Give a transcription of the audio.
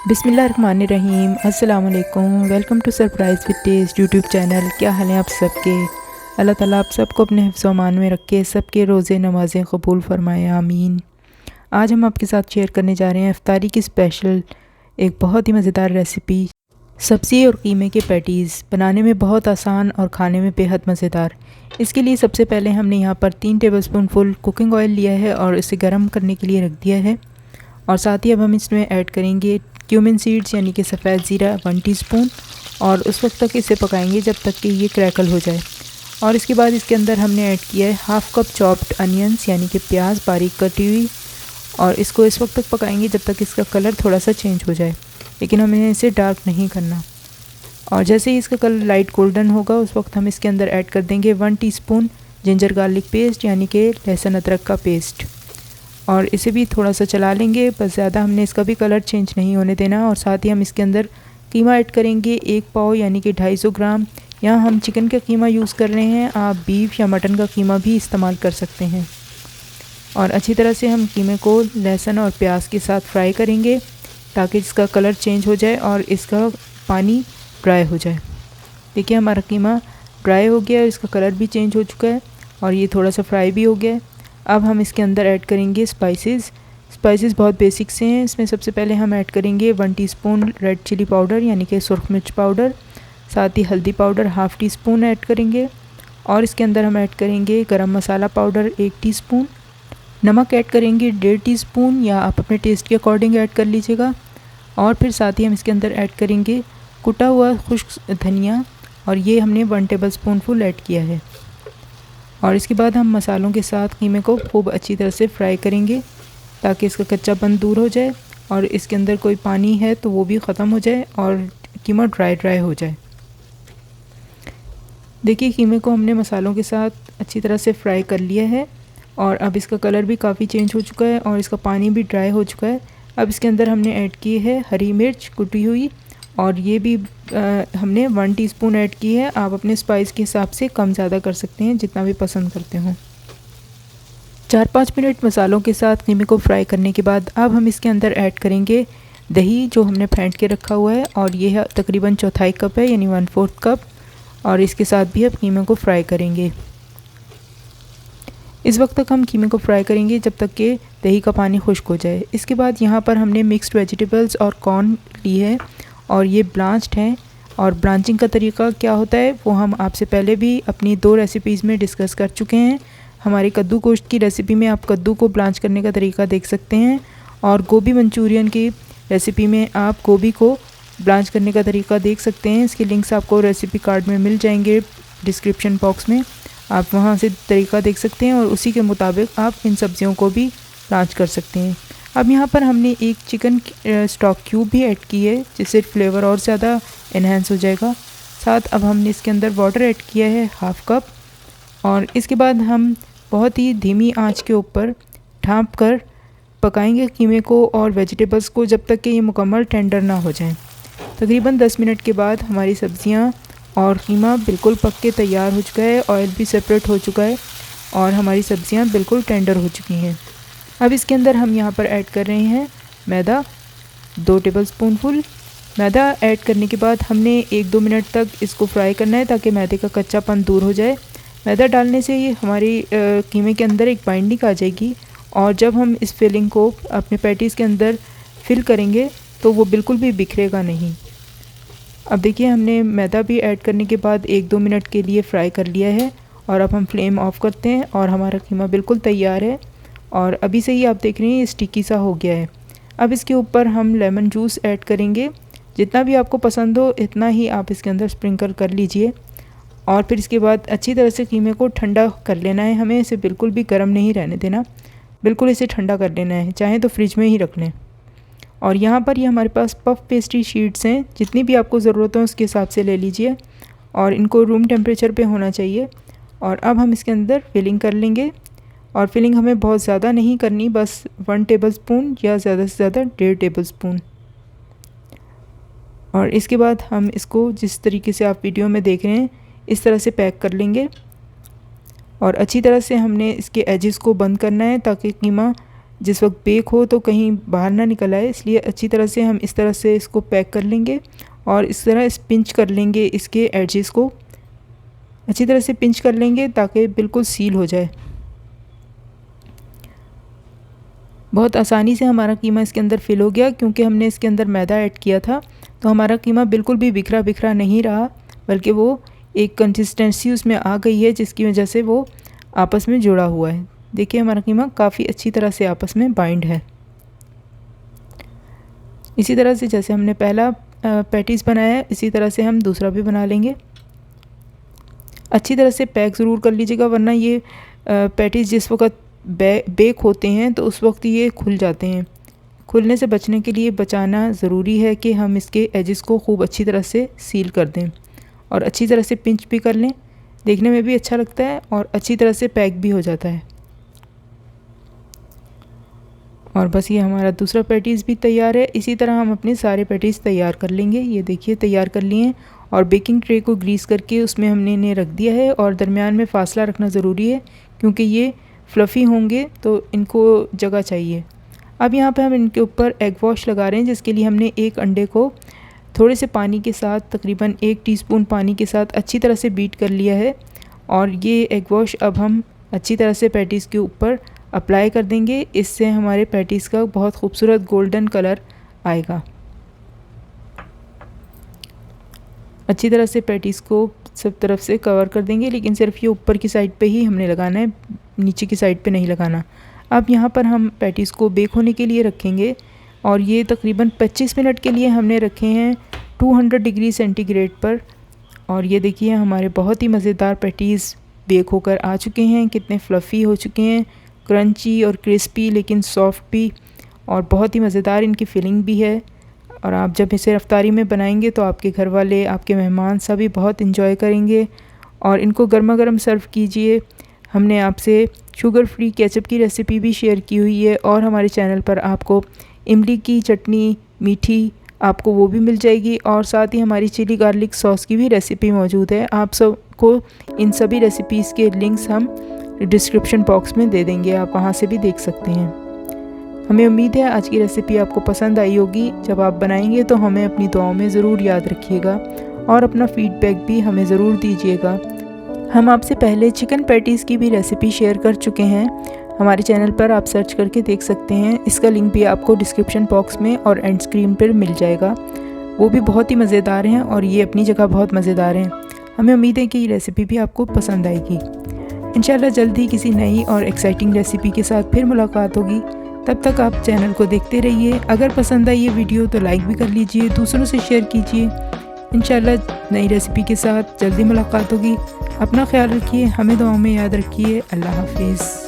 बिस्मिल्लाहिर्रहमानिर्रहीम। अस्सलाम वालेकुम। Welcome to surprise with taste YouTube channel. क्या हाल है आप सबके? अल्लाह ताला आप सबको अपने हिफ्ज़ व अमान में रखे, सबके रोज़े नमाज़ें कबूल फ़रमाए, आमीन। आज हम आपके साथ शेयर करने जा रहे हैं इफ्तारी की स्पेशल एक बहुत ही मज़ेदार रेसिपी, सब्ज़ी और कीमे के पैटीज़। बनाने में बहुत आसान और खाने में बेहद मज़ेदार। इसके लिए सबसे पहले हमने यहाँ पर 3 टेबलस्पून फुल कुकिंग ऑयल लिया है और इसे गर्म करने के लिए रख दिया है। और साथ ही अब हम इसमें ऐड करेंगे क्यूमिन सीड्स यानी कि सफ़ेद ज़ीरा 1 टीस्पून, और उस वक्त तक इसे पकाएंगे जब तक कि ये क्रैकल हो जाए। और इसके बाद इसके अंदर हमने ऐड किया है हाफ़ कप चॉप्ड अनियंस यानी कि प्याज बारीक कटी हुई, और इसको इस वक्त तक पकाएंगे जब तक इसका कलर थोड़ा सा चेंज हो जाए, लेकिन हमें इसे डार्क नहीं करना। और जैसे ही इसका कलर लाइट गोल्डन होगा उस वक्त हम इसके अंदर ऐड कर देंगे 1 टीस्पून जिंजर गार्लिक पेस्ट यानी कि लहसुन अदरक का पेस्ट, और इसे भी थोड़ा सा चला लेंगे, बस ज़्यादा हमने इसका भी कलर चेंज नहीं होने देना। और साथ ही हम इसके अंदर कीमा ऐड करेंगे 1 पाव यानी कि 250 ग्राम। यहाँ हम चिकन का कीमा यूज़ कर रहे हैं, आप बीफ या मटन का कीमा भी इस्तेमाल कर सकते हैं। और अच्छी तरह से हम कीमे को लहसुन और प्याज के साथ फ्राई करेंगे ताकि इसका कलर चेंज हो जाए और इसका पानी ड्राई हो जाए। देखिए हमारा कीमा ड्राई हो गया है, इसका कलर भी चेंज हो चुका है और ये थोड़ा सा फ्राई भी हो गया है। अब हम इसके अंदर ऐड करेंगे स्पाइसेस बहुत बेसिक से हैं। इसमें सबसे पहले हम ऐड करेंगे 1 टीस्पून रेड चिली पाउडर यानी कि सुरख मिर्च पाउडर, साथ ही हल्दी पाउडर 1/2 टीस्पून ऐड करेंगे, और इसके अंदर हम ऐड करेंगे गरम मसाला पाउडर 1 टीस्पून, नमक ऐड करेंगे 1.5 टीस्पून या आप अपने टेस्ट के अकॉर्डिंग ऐड कर लीजिएगा। और फिर साथ ही हम इसके अंदर ऐड करेंगे कुटा हुआ खुश्क धनिया, और ये हमने 1 टेबल स्पून फुल ऐड किया है। और इसके बाद हम मसालों के साथ कीमे को खूब अच्छी तरह से फ्राई करेंगे ताकि इसका कच्चापन दूर हो जाए और इसके अंदर कोई पानी है तो वो भी ख़त्म हो जाए और कीमा ड्राई हो जाए। देखिए कीमे को हमने मसालों के साथ अच्छी तरह से फ्राई कर लिया है और अब इसका कलर भी काफ़ी चेंज हो चुका है और इसका पानी भी ड्राई हो चुका है। अब इसके अंदर हमने ऐड की है हरी मिर्च कुटी हुई, और ये भी हमने 1 टीस्पून ऐड की है। आप अपने स्पाइस के हिसाब से कम ज़्यादा कर सकते हैं जितना भी पसंद करते हो। 4-5 मिनट मसालों के साथ कीमे को फ्राई करने के बाद अब हम इसके अंदर ऐड करेंगे दही जो हमने फेंट के रखा हुआ है, और ये है तकरीबन 1/4 कप है यानी 1/4 कप, और इसके साथ भी अब कीमे को फ्राई करेंगे। इस वक्त तक हम कीमे को फ्राई करेंगे जब तक कि दही का पानी खुश्क हो जाए। इसके बाद यहाँ पर हमने मिक्स्ड वेजिटेबल्स और कॉर्न ली है और ये ब्लांच्ड हैं, और ब्लांचिंग का तरीका क्या होता है वो हम आपसे पहले भी अपनी 2 रेसिपीज़ में डिस्कस कर चुके हैं। हमारी कद्दू गोश्त की रेसिपी में आप कद्दू को ब्लांच करने का तरीका देख सकते हैं, और गोभी मंचूरियन की रेसिपी में आप गोभी को ब्लांच करने का तरीका देख सकते हैं। इसके लिंक्स आपको रेसिपी कार्ड में मिल जाएंगे डिस्क्रिप्शन बॉक्स में, आप वहाँ से तरीका देख सकते हैं और उसी के मुताबिक आप इन सब्जियों को भी ब्लांच कर सकते हैं। अब यहाँ पर हमने एक चिकन स्टॉक क्यूब भी ऐड की है जिससे फ्लेवर और ज़्यादा इन्हेंस हो जाएगा। साथ अब हमने इसके अंदर वाटर ऐड किया है 1/2 कप, और इसके बाद हम बहुत ही धीमी आंच के ऊपर ढाँप कर पकाएंगे कीमे को और वेजिटेबल्स को जब तक कि ये मुकम्मल टेंडर ना हो जाएं। तकरीबन 10 मिनट के बाद हमारी सब्ज़ियाँ और कीमा बिल्कुल पक के तैयार हो चुका है, ऑयल भी सेपरेट हो चुका है और हमारी सब्ज़ियाँ बिल्कुल टेंडर हो चुकी हैं। अब इसके अंदर हम यहाँ पर ऐड कर रहे हैं मैदा 2 टेबलस्पून फुल। मैदा ऐड करने के बाद हमने 1-2 मिनट तक इसको फ्राई करना है ताकि मैदे का कच्चापन दूर हो जाए। मैदा डालने से ये हमारी कीमे के अंदर एक बाइंडिंग आ जाएगी, और जब हम इस फिलिंग को अपने पैटीज़ के अंदर फिल करेंगे तो वो बिल्कुल भी बिखरेगा नहीं। अब देखिए हमने मैदा भी ऐड करने के बाद 1-2 मिनट के लिए फ्राई कर लिया है, और अब हम फ्लेम ऑफ करते हैं और हमारा कीमा बिल्कुल तैयार है, और अभी से ही आप देख रहे हैं ये स्टिकी सा हो गया है। अब इसके ऊपर हम लेमन जूस ऐड करेंगे, जितना भी आपको पसंद हो इतना ही आप इसके अंदर स्प्रिंकल कर लीजिए। और फिर इसके बाद अच्छी तरह से कीमे को ठंडा कर लेना है, हमें इसे बिल्कुल भी गर्म नहीं रहने देना, बिल्कुल इसे ठंडा कर लेना है, चाहे तो फ्रिज में ही रख लें। और यहाँ पर ये हमारे पास पफ पेस्ट्री शीट्स हैं, जितनी भी आपको ज़रूरत हो उसके हिसाब से ले लीजिए, और इनको रूम टेम्परेचर पे होना चाहिए। और अब हम इसके अंदर फिलिंग कर लेंगे, और फिलिंग हमें बहुत ज़्यादा नहीं करनी, बस 1 टेबलस्पून या ज़्यादा से ज़्यादा 1.5 टेबलस्पून। और इसके बाद हम इसको जिस तरीके से आप वीडियो में देख रहे हैं इस तरह से पैक कर लेंगे, और अच्छी तरह से हमने इसके एजेस को बंद करना है ताकि कीमा जिस वक्त बेक हो तो कहीं बाहर ना निकल आए, इसलिए अच्छी तरह से हम इस तरह से इसको पैक कर लेंगे और इस तरह पिंच कर लेंगे, इसके एडजेस को अच्छी तरह से पिंच कर लेंगे ताकि बिल्कुल सील हो जाए। बहुत आसानी से हमारा कीमा इसके अंदर फिल हो गया, क्योंकि हमने इसके अंदर मैदा ऐड किया था, तो हमारा कीमा बिल्कुल भी बिखरा बिखरा नहीं रहा, बल्कि वो एक कंसिस्टेंसी उसमें आ गई है जिसकी वजह से वो आपस में जुड़ा हुआ है। देखिए हमारा कीमा काफ़ी अच्छी तरह से आपस में बाइंड है। इसी तरह से जैसे हमने पहला पैटीज़ बनाया है, इसी तरह से हम दूसरा भी बना लेंगे। अच्छी तरह से पैक ज़रूर कर लीजिएगा, वरना ये पैटीज़ जिस वक्त बेक होते हैं तो उस वक्त ये खुल जाते हैं। खुलने से बचने के लिए बचाना ज़रूरी है कि हम इसके एजेस को खूब अच्छी तरह से सील कर दें और अच्छी तरह से पिंच भी कर लें। देखने में भी अच्छा लगता है और अच्छी तरह से पैक भी हो जाता है। और बस ये हमारा दूसरा पैटीज़ भी तैयार है। इसी तरह हम अपने सारे पैटीज़ तैयार कर लेंगे। ये देखिए तैयार कर लिए हैं और बेकिंग ट्रे को ग्रीस करके उसमें हमने इन्हें रख दिया है और दरमियान में फ़ासला रखना ज़रूरी है, क्योंकि ये फ्लफ़ी होंगे तो इनको जगह चाहिए। अब यहाँ पे हम इनके ऊपर एग वॉश लगा रहे हैं, जिसके लिए हमने एक अंडे को थोड़े से पानी के साथ, तकरीबन 1 टीस्पून पानी के साथ अच्छी तरह से बीट कर लिया है और ये एग वॉश अब हम अच्छी तरह से पैटीज़ के ऊपर अप्लाई कर देंगे। इससे हमारे पैटीज़ का बहुत खूबसूरत गोल्डन कलर आएगा। अच्छी तरह से पैटीज़ को सब तरफ से कवर कर देंगे, लेकिन सिर्फ ये ऊपर की साइड पे ही हमने लगाना है, नीचे की साइड पे नहीं लगाना। अब यहाँ पर हम पैटीज़ को बेक होने के लिए रखेंगे और ये तकरीबन 25 मिनट के लिए हमने रखे हैं 200 डिग्री सेंटीग्रेड पर। और ये देखिए हमारे बहुत ही मज़ेदार पैटीज़ बेक होकर आ चुके हैं। कितने फ्लफ़ी हो चुके हैं, क्रंची और क्रिस्पी लेकिन सॉफ्ट भी, और बहुत ही मज़ेदार इनकी फिलिंग भी है। और आप जब इसे रफ्तारी में बनाएंगे तो आपके घर वाले, आपके मेहमान सभी बहुत इंजॉय करेंगे। और इनको गर्मा गर्म सर्व कीजिए। हमने आपसे शुगर फ्री केचप की रेसिपी भी शेयर की हुई है और हमारे चैनल पर आपको इमली की चटनी मीठी आपको वो भी मिल जाएगी, और साथ ही हमारी चिली गार्लिक सॉस की भी रेसिपी मौजूद है। आप सबको इन सभी रेसिपीज़ के लिंक्स हम डिस्क्रिप्शन बॉक्स में दे देंगे, आप वहाँ से भी देख सकते हैं। हमें उम्मीद है आज की रेसिपी आपको पसंद आई होगी। जब आप बनाएंगे तो हमें अपनी दुआओं में ज़रूर याद रखिएगा और अपना फ़ीडबैक भी हमें ज़रूर दीजिएगा। हम आपसे पहले चिकन पैटीज़ की भी रेसिपी शेयर कर चुके हैं, हमारे चैनल पर आप सर्च करके देख सकते हैं। इसका लिंक भी आपको डिस्क्रिप्शन बॉक्स में और एंड स्क्रीन पर मिल जाएगा। वो भी बहुत ही मज़ेदार हैं और ये अपनी जगह बहुत मज़ेदार हैं। हमें उम्मीद है कि ये रेसिपी भी आपको पसंद आएगी। इंशाल्लाह जल्द ही किसी नई और एक्साइटिंग रेसिपी के साथ फिर मुलाकात होगी। तब तक आप चैनल को देखते रहिए। अगर पसंद आई ये वीडियो तो लाइक भी कर लीजिए, दूसरों से शेयर कीजिए। इंशाल्लाह नई रेसिपी के साथ जल्दी मुलाकात होगी। अपना ख्याल रखिए, हमें दुआओं में याद रखिए। अल्लाह हाफिज़।